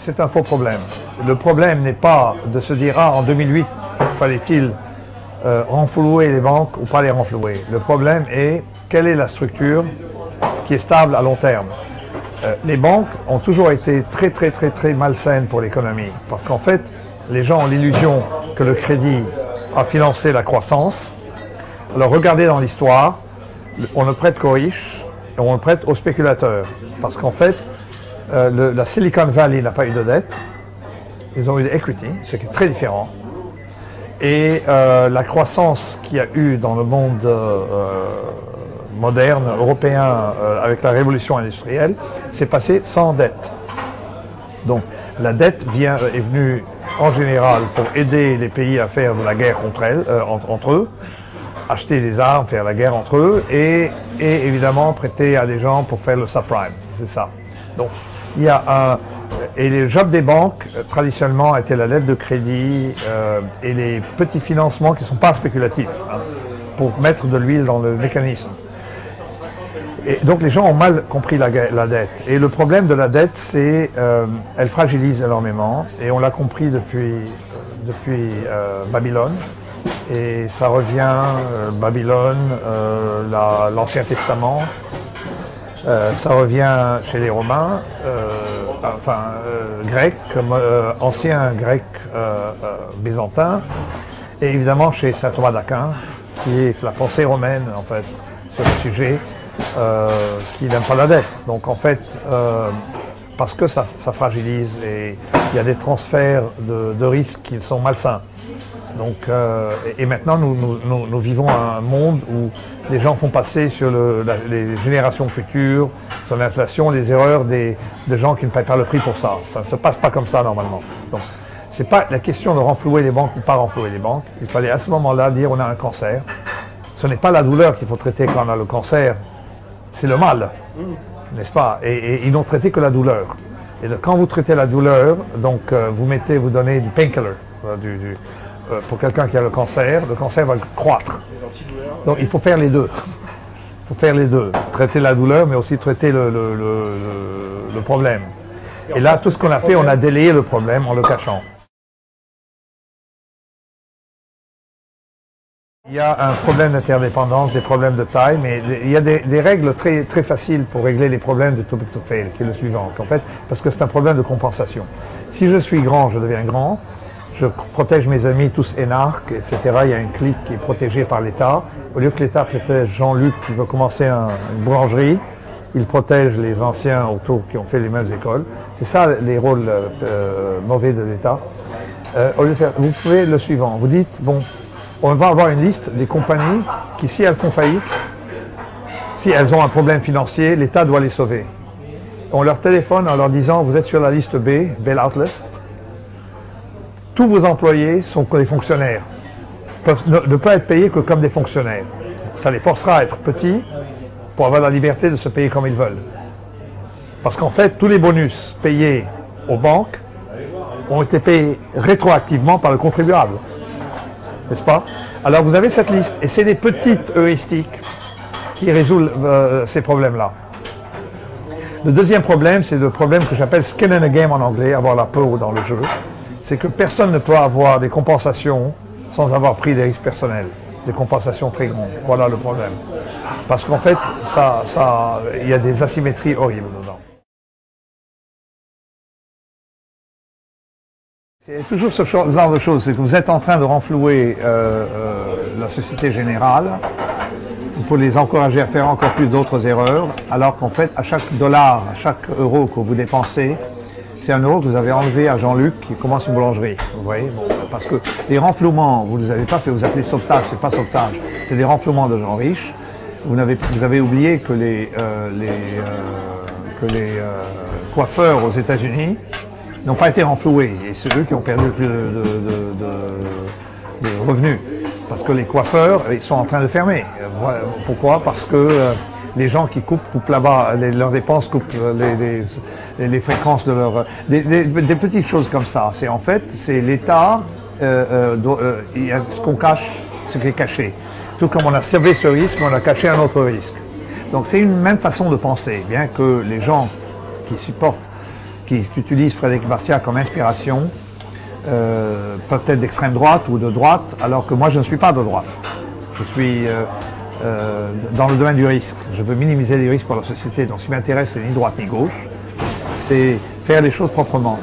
C'est un faux problème. Le problème n'est pas de se dire « Ah, en 2008, fallait-il renflouer les banques ou pas les renflouer ». Le problème est quelle est la structure qui est stable à long terme. Les banques ont toujours été très malsaines pour l'économie. Parce qu'en fait, les gens ont l'illusion que le crédit a financé la croissance. Alors regardez dans l'histoire, on ne prête qu'aux riches et on le prête aux spéculateurs. Parce qu'en fait, la Silicon Valley n'a pas eu de dette, ils ont eu de equity, ce qui est très différent. Et la croissance qu'il y a eu dans le monde moderne, européen, avec la révolution industrielle, s'est passée sans dette. Donc la dette est venue en général pour aider les pays à faire de la guerre entre eux, acheter des armes, faire la guerre entre eux, et évidemment prêter à des gens pour faire le subprime, c'est ça. Donc, il y a et les jobs des banques, traditionnellement, étaient la lettre de crédit et les petits financements qui ne sont pas spéculatifs, hein, pour mettre de l'huile dans le mécanisme. Et donc, les gens ont mal compris la dette. Et le problème de la dette, c'est elle fragilise énormément. Et on l'a compris depuis Babylone. Et ça revient, Babylone, l'Ancien Testament. Ça revient chez les Romains, grecs, anciens grecs byzantins, et évidemment chez saint Thomas d'Aquin, qui est la pensée romaine en fait sur le sujet, qui n'aime pas la dette. Donc en fait, parce que ça fragilise et il y a des transferts de risques qui sont malsains. Donc, et maintenant, nous vivons un monde où les gens font passer sur les générations futures, sur l'inflation, les erreurs des gens qui ne payent pas le prix pour ça. Ça ne se passe pas comme ça normalement. Donc, c'est pas la question de renflouer les banques ou pas renflouer les banques. Il fallait à ce moment-là dire on a un cancer. Ce n'est pas la douleur qu'il faut traiter quand on a le cancer, c'est le mal, n'est-ce pas? Et ils n'ont traité que la douleur. Et quand vous traitez la douleur, donc vous donnez du painkiller, pour quelqu'un qui a le cancer va croître. Donc il faut faire les deux. Il faut faire les deux. Traiter la douleur, mais aussi traiter le problème. Et là, tout ce qu'on a fait, on a délayé le problème en le cachant. Il y a un problème d'interdépendance, des problèmes de taille, mais il y a des règles très faciles pour régler les problèmes de too big to fail, qui est le suivant. En fait, parce que c'est un problème de compensation. Si je suis grand, je deviens grand. Je protège mes amis, tous énarques, etc. Il y a une clique qui est protégée par l'État. Au lieu que l'État protège Jean-Luc qui veut commencer une boulangerie, il protège les anciens autour qui ont fait les mêmes écoles. C'est ça les rôles mauvais de l'État. Au lieu de faire, vous pouvez le suivant. Vous dites, bon, on va avoir une liste des compagnies qui, si elles font faillite, si elles ont un problème financier, l'État doit les sauver. On leur téléphone en leur disant, vous êtes sur la liste B, bail-out list. Tous vos employés sont des fonctionnaires, ne peuvent être payés que comme des fonctionnaires. Ça les forcera à être petits pour avoir la liberté de se payer comme ils veulent. Parce qu'en fait, tous les bonus payés aux banques ont été payés rétroactivement par le contribuable. N'est-ce pas? Alors vous avez cette liste, et c'est des petites heuristiques qui résolvent ces problèmes-là. Le deuxième problème, c'est le problème que j'appelle skin in the game en anglais, avoir la peau dans le jeu. C'est que personne ne peut avoir des compensations sans avoir pris des risques personnels, des compensations très grandes. Voilà le problème. Parce qu'en fait, il y a des asymétries horribles dedans. C'est toujours ce genre de choses, c'est que vous êtes en train de renflouer la Société Générale pour les encourager à faire encore plus d'autres erreurs, alors qu'en fait, à chaque dollar, à chaque euro que vous dépensez, c'est un euro que vous avez enlevé à Jean-Luc qui commence une boulangerie. Vous voyez, bon, parce que les renflouements, vous ne les avez pas fait, vous appelez sauvetage, c'est pas sauvetage, c'est des renflouements de gens riches. Vous avez oublié que les coiffeurs aux États-Unis n'ont pas été renfloués, et c'est eux qui ont perdu le plus de revenus. Parce que les coiffeurs, ils sont en train de fermer. Pourquoi? Parce que les gens qui coupent là-bas, leurs dépenses coupent les fréquences de leur... Des petites choses comme ça. C'est en fait, c'est l'État, il y a ce qu'on cache, ce qui est caché. Tout comme on a servi ce risque, on a caché un autre risque. Donc c'est une même façon de penser, bien que les gens qui supportent qui utilisent Frédéric Bastiat comme inspiration peuvent être d'extrême droite ou de droite, alors que moi je ne suis pas de droite. Je suis dans le domaine du risque. Je veux minimiser les risques pour la société. Donc ce qui m'intéresse, c'est ni droite ni gauche. C'est faire les choses proprement.